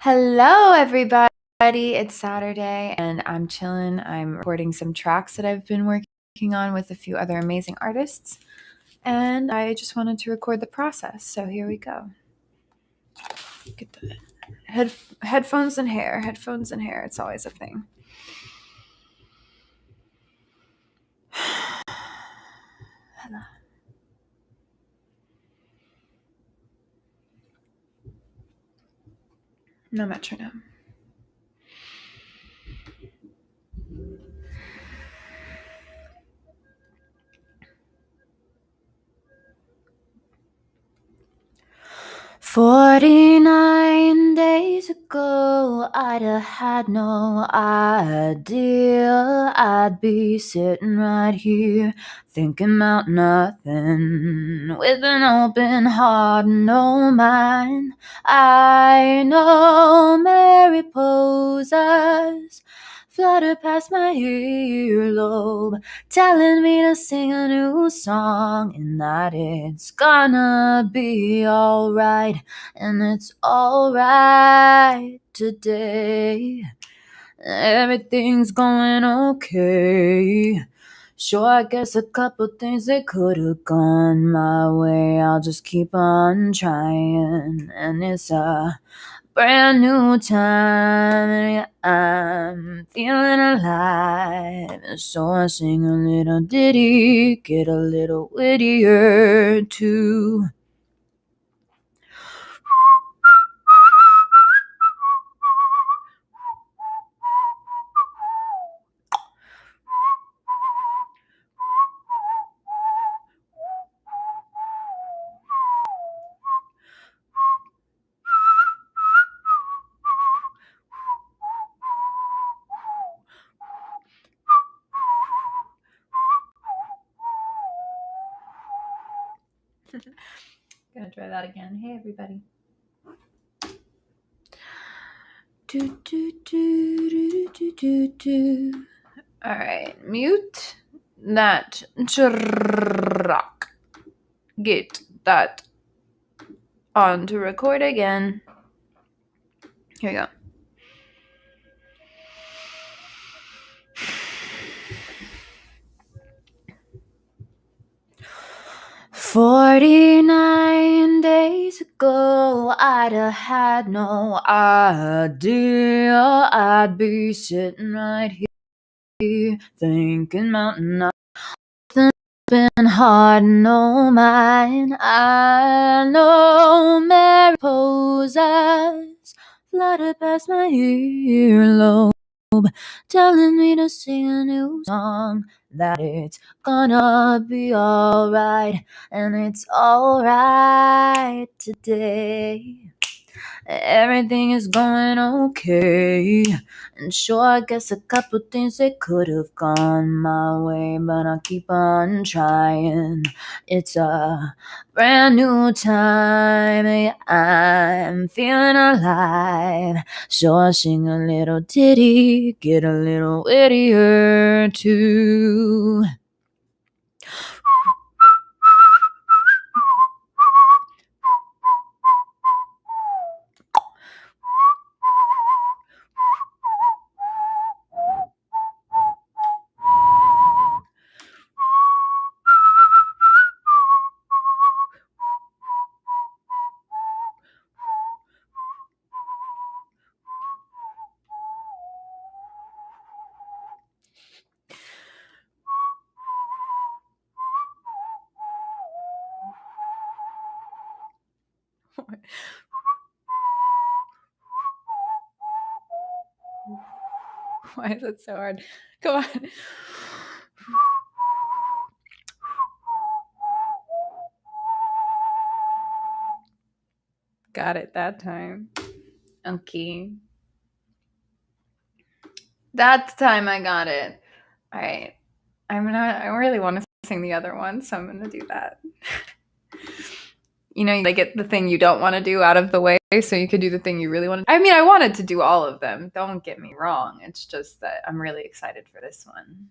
Hello, everybody. It's Saturday, and I'm chilling. I'm recording some tracks that I've been working on with a few other amazing artists, and I just wanted to record the process. So here we go. Get the headphones and hair. Headphones and hair. It's always a thing. Hello. No metronome. "49 days ago, I'd have had no idea I'd be sitting right here thinking about nothing, with an open heart and no mind. I know mariposas flutter past my earlobe, telling me to sing a new song and that it's gonna be alright, and it's alright today. Everything's going okay. Sure, I guess a couple things that could have gone my way. I'll just keep on trying, and it's a brand new time. I'm feeling alive, so I sing a little ditty, get a little wittier too. Gonna try that again. Hey, everybody. Do, do, do, do, do, do, do. All right, mute that track. Get that on to record again. Here we go. "49 days ago, I'd have had no idea I'd be sitting right here thinking about nothing, been hard, no mine. I know mariposas flutter past my earlobe, telling me to sing a new song, that it's gonna be alright, and it's alright today. Everything is going okay, and sure, I guess a couple things that could have gone my way, but I'll keep on trying. It's a brand new time. I'm feeling alive, so I sing a little ditty, get a little wittier too. Why is it so hard? Come on. Got it that time. Okay. That time I got it. All right. I really want to sing the other one, so I'm gonna do that. You know, you get the thing you don't want to do out of the way, so you could do the thing you really want to do. I mean, I wanted to do all of them. Don't get me wrong. It's just that I'm really excited for this one.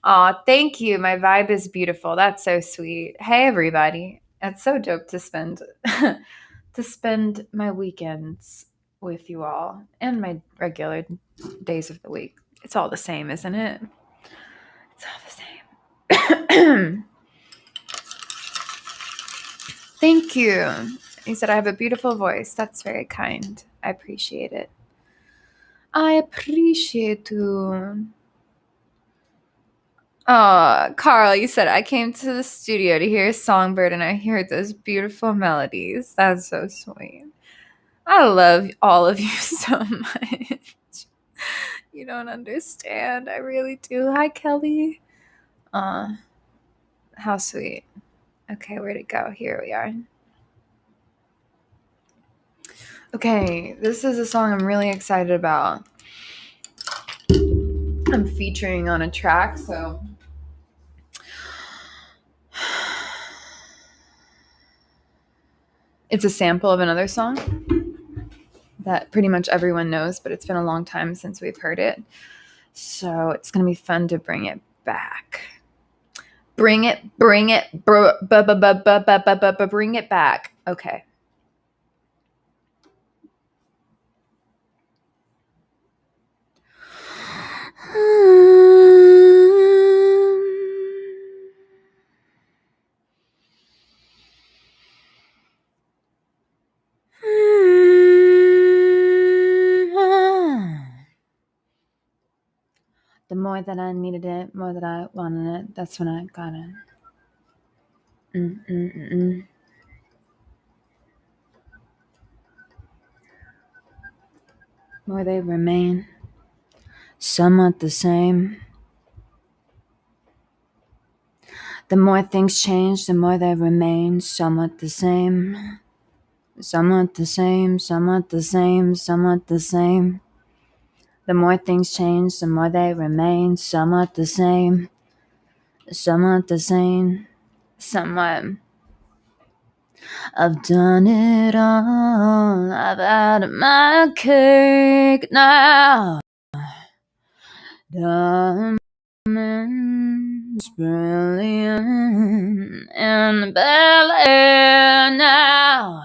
Aw, thank you. My vibe is beautiful. That's so sweet. Hey, everybody. It's so dope to spend to spend my weekends with you all and my regular days of the week. It's all the same, isn't it? It's all the same. Thank you. He said I have a beautiful voice. That's very kind. I appreciate it. I appreciate you. Oh, Carl, you said I came to the studio to hear Songbird and I heard those beautiful melodies. That's so sweet. I love all of you so much. You don't understand. I really do. Hi, Kelly. How sweet. Okay, where'd it go? Here we are. Okay, this is a song I'm really excited about. I'm featuring on a track, so it's a sample of another song that pretty much everyone knows, but it's been a long time since we've heard it. So it's going to be fun to bring it back. Bring it back. Okay. The more that I needed it, more that I wanted it, that's when I got it. More they remain somewhat the same. The more things change, the more they remain somewhat the same. Somewhat the same, somewhat the same, somewhat the same. The more things change, the more they remain somewhat the same. Somewhat the same, somewhat. I've done it all. I've had my cake now. Diamonds brilliant in Bel Air now.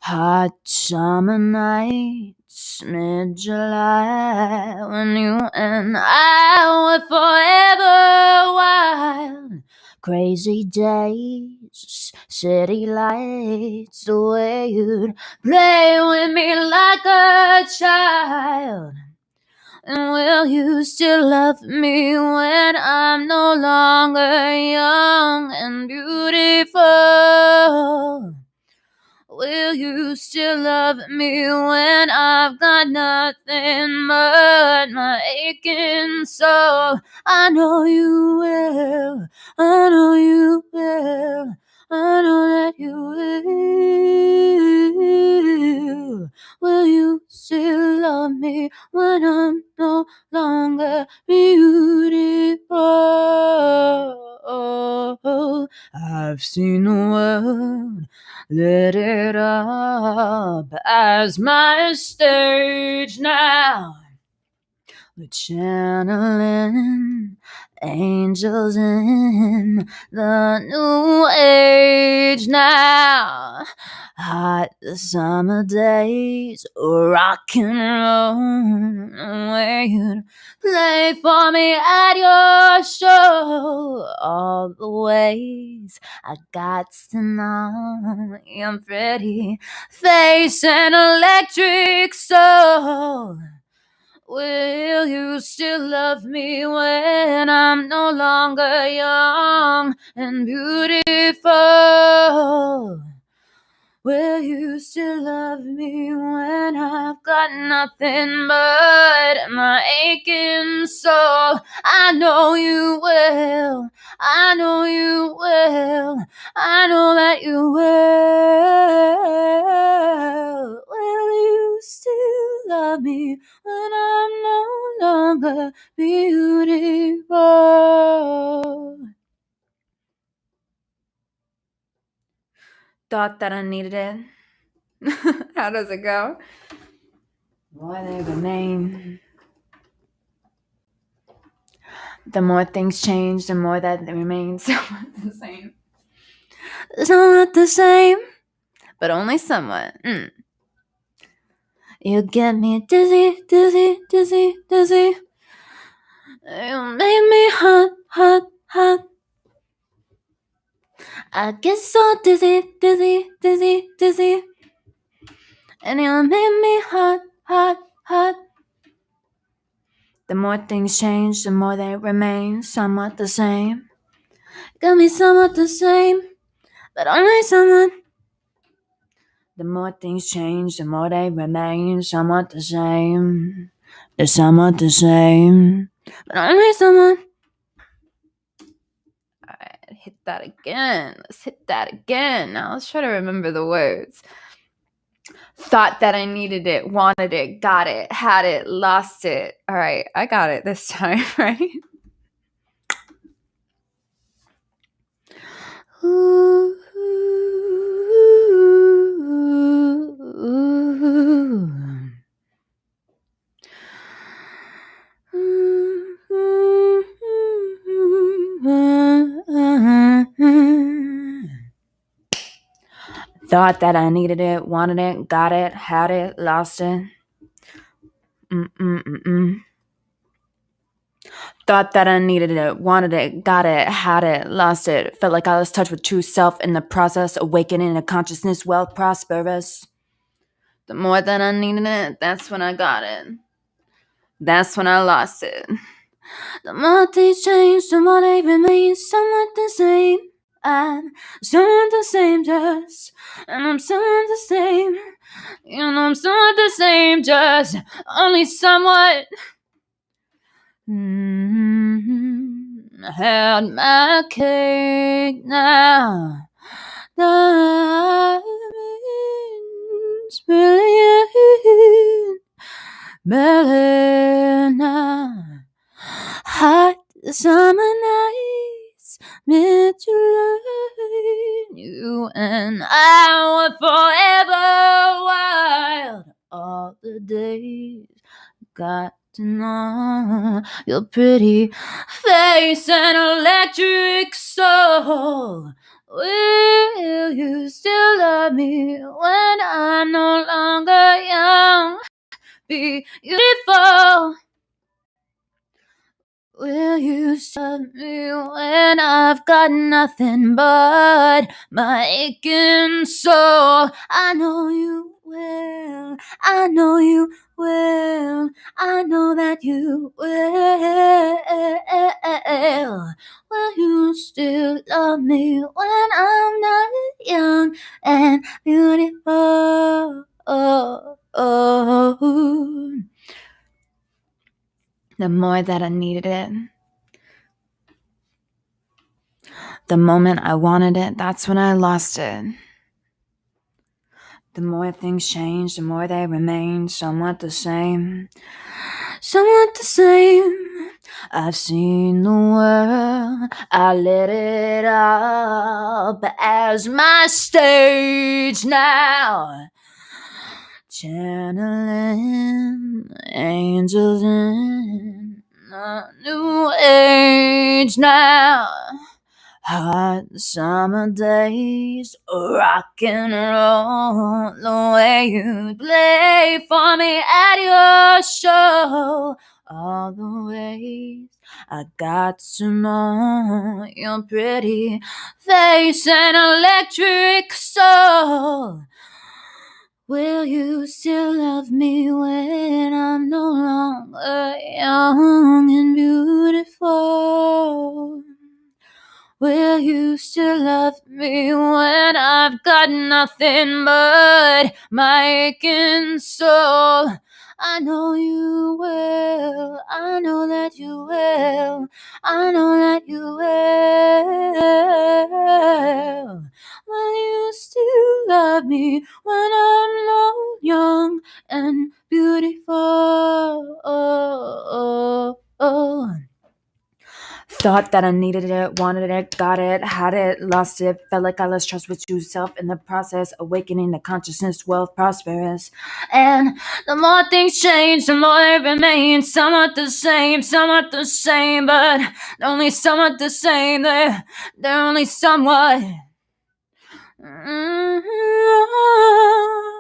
Hot summer nights, mid-July, when you and I were forever wild. Crazy days, city lights, the way you'd play with me like a child. And will you still love me when I'm no longer young and beautiful? Will you still love me when I've got nothing but my aching soul? I know you will, I know you will, I know that you will. Will you still love me when I'm no longer beautiful? I've seen the world, lit it up as my stage now. We're channeling angels in the new age now. Hot summer days, rock and roll, where you'd play for me at your show. All the ways I got to know your pretty face and electric soul. Will you still love me when I'm no longer young and beautiful? Will you still love me when I've got nothing but my aching soul? I know you will, I know you will, I know that you will. Will you still love me when I'm no longer beautiful? Thought that I needed it. How does it go? More they remain. The more things change, the more that they remain somewhat the same. Somewhat the same, but only somewhat. You get me dizzy, dizzy, dizzy, dizzy. You make me hot, hot, hot. I get so dizzy, dizzy, dizzy, dizzy. And you make me hot, hot, hot. The more things change, the more they remain somewhat the same. Got me somewhat the same, but only somewhat. The more things change, the more they remain somewhat the same. They're somewhat the same, but only somewhat. Alright, hit that again. Let's hit that again. Now let's try to remember the words. Thought that I needed it, wanted it, got it, had it, lost it. Alright, I got it this time, right? Ooh, Thought that I needed it, wanted it, got it, had it, lost it. Thought that I needed it, wanted it, got it, had it, lost it. Felt like I lost touch with true self in the process, awakening a consciousness, wealth, prosperous. The more that I needed it, that's when I got it. That's when I lost it. The more things change, the more they remain somewhat the same. I'm somewhat the same, just, and I'm somewhat the same. You know, I'm somewhat the same, just, only somewhat. I had my cake now. Diamonds brilliant, Melina. Hot summer nights, mid-July. You and I were forever wild. All the days got to know your pretty face and electric soul. Will you still love me when I'm no longer young? Be beautiful. Will you stop me when I've got nothing but my aching soul? I know you will. I know you will. I know that you will. Will you still love me when I'm not young and beautiful? The more that I needed it, the moment I wanted it, that's when I lost it. The more things change, the more they remain somewhat the same. Somewhat the same. I've seen the world, I let it up as my stage now. Channeling angels in a new age now. Hot summer days, rock and roll, the way you play for me at your show. All the ways I got to know your pretty face and electric soul. Will you still love me when I'm no longer young and beautiful? Will you still love me when I've got nothing but my aching soul? I know you will. I know that you will. I know that you will. Will you still love me when I'm no young and beautiful? Thought that I needed it, wanted it, got it, had it, lost it. Felt like I lost trust with true self in the process, awakening the consciousness, wealth, prosperous. And the more things change, the more they remain somewhat the same, but only somewhat the same. They're only somewhat.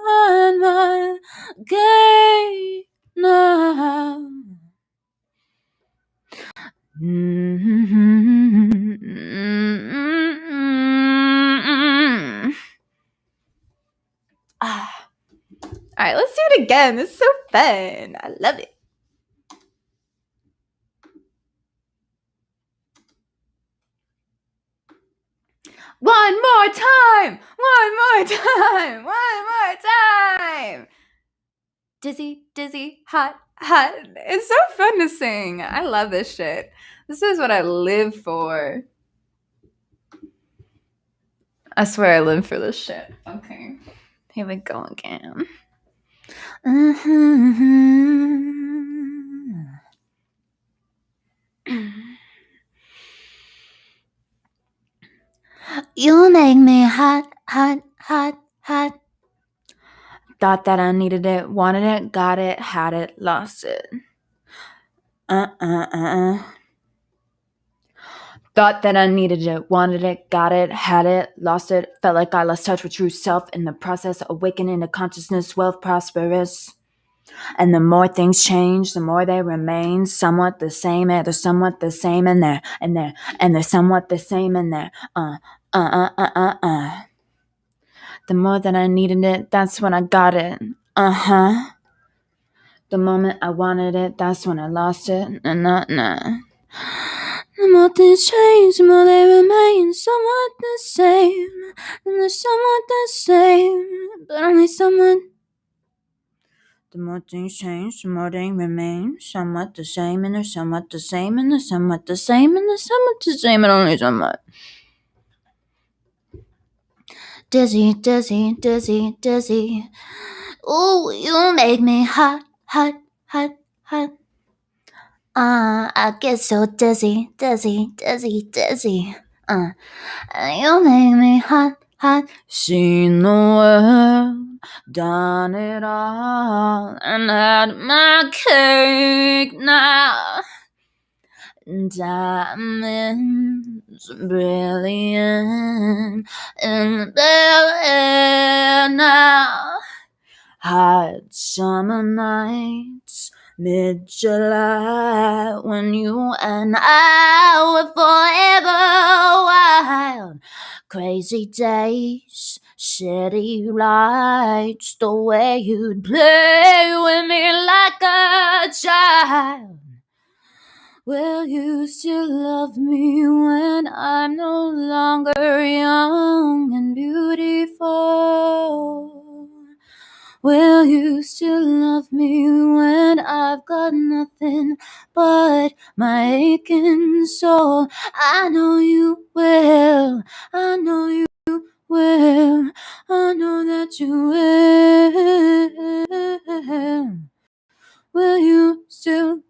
on my gate now. All right, let's do it again. This is so fun. I love it. One more time. One more time. One more time. Dizzy, dizzy, hot, hot. It's so fun to sing. I love this shit. This is what I live for. I swear I live for this shit. Okay. Here we go again. You make me hot, hot, hot, hot. Thought that I needed it, wanted it, got it, had it, lost it. Thought that I needed it, wanted it, got it, had it, lost it. Felt like I lost touch with true self in the process, awakening to consciousness, wealth, prosperous. And the more things change, the more they remain somewhat the same. And they're somewhat the same in there, and they're somewhat the same in there. The more that I needed it, that's when I got it. The moment I wanted it, that's when I lost it. The more things change, the more they remain somewhat the same. And they're somewhat the same, but only somewhat. The more things change, the more they remain somewhat the same. And they're somewhat the same, and they're somewhat the same, and they're somewhat the same, but only somewhat. Dizzy, dizzy, dizzy, dizzy. Ooh, you make me hot, hot, hot, hot. I get so dizzy, dizzy, dizzy, dizzy. You make me hot, hot. Seen the world, done it all, and had my cake now. Diamonds brilliant in the now. Hot summer nights, mid-July, when you and I were forever wild. Crazy days, city lights, the way you'd play with me like a child. Will you still love me when I'm no longer young and beautiful? Will you still love me when I've got nothing but my aching soul? I know you will, I know you will, I know that you will. Will you still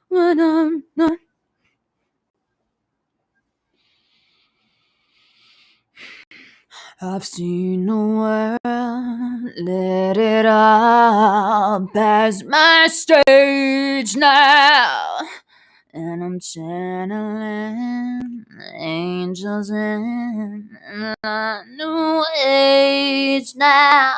when I'm not? I've seen the world, let it all pass my stage now. And I'm channeling angels in a new age now.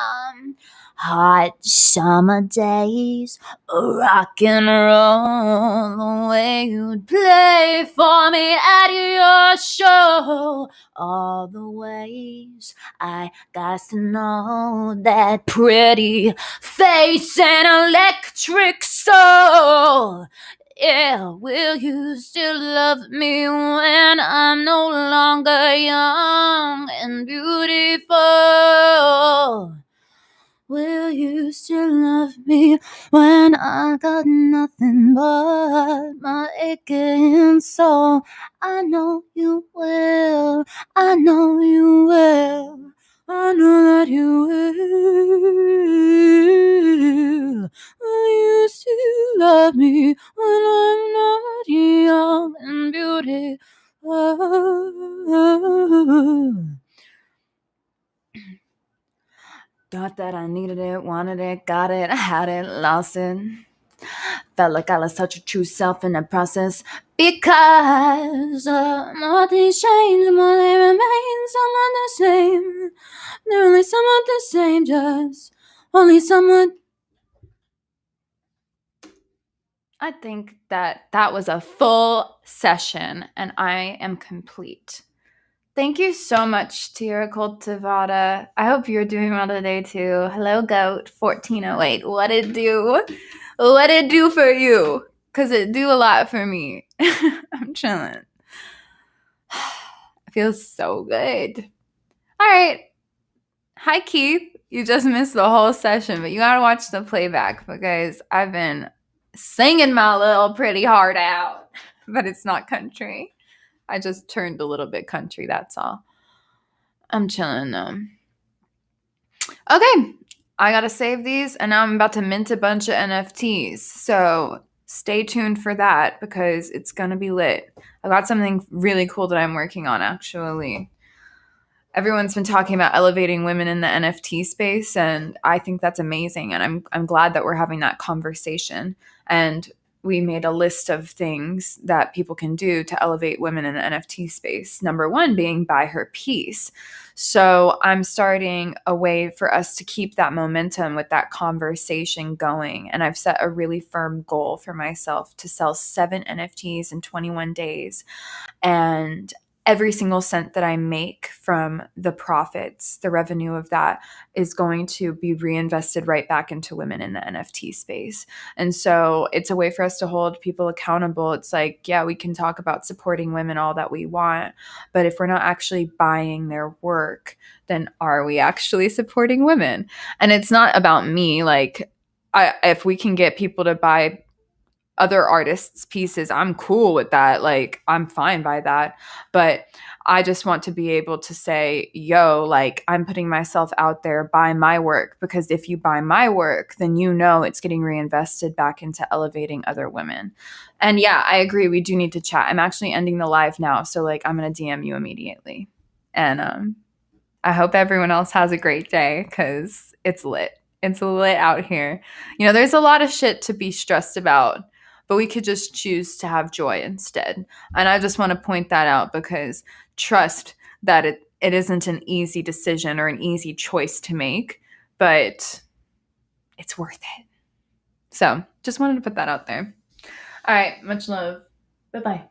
Hot summer days, rock and roll, the way you'd play for me at your show. All the ways I got to know that pretty face and electric soul. Yeah, will you still love me when I'm no longer young and beautiful? Will you still love me when I got nothing but my aching soul? I know you will, I know you will, I know that you will. Will you still love me when I'm not young and beautiful? Thought that I needed it, wanted it, got it, had it, lost it. Felt like I lost touch with true self in the process. Because more things change, the more they remain somewhat the same. They're only somewhat the same, just only somewhat. I think that was a full session, and I am complete. Thank you so much, Tierra Cultivata. I hope you're doing well today, too. Hello, Goat 1408. What it do? What it do for you? Because it do a lot for me. I'm chilling. It feels so good. All right. Hi, Keith. You just missed the whole session, but you got to watch the playback because I've been singing my little pretty heart out, but it's not country. I just turned a little bit country, that's all. I'm chilling though. Okay, I gotta save these, and now I'm about to mint a bunch of NFTs. So stay tuned for that because it's gonna be lit. I got something really cool that I'm working on actually. Everyone's been talking about elevating women in the NFT space, and I think that's amazing. And I'm glad that we're having that conversation. And we made a list of things that people can do to elevate women in the NFT space. Number one being buy her piece. So I'm starting a way for us to keep that momentum with that conversation going. And I've set a really firm goal for myself to sell 7 NFTs in 21 days. And every single cent that I make from the profits, the revenue of that is going to be reinvested right back into women in the NFT space. And so it's a way for us to hold people accountable. It's like, yeah, we can talk about supporting women all that we want, but if we're not actually buying their work, then are we actually supporting women? And it's not about me. Like, if we can get people to buy other artists' pieces, I'm cool with that. Like, I'm fine by that. But I just want to be able to say, yo, like, I'm putting myself out there, buy my work. Because if you buy my work, then you know it's getting reinvested back into elevating other women. And yeah, I agree. We do need to chat. I'm actually ending the live now. So, like, I'm going to DM you immediately. And I hope everyone else has a great day because it's lit. It's lit out here. You know, there's a lot of shit to be stressed about, but we could just choose to have joy instead. And I just want to point that out because trust that it isn't an easy decision or an easy choice to make, but it's worth it. So just wanted to put that out there. All right. Much love. Bye-bye.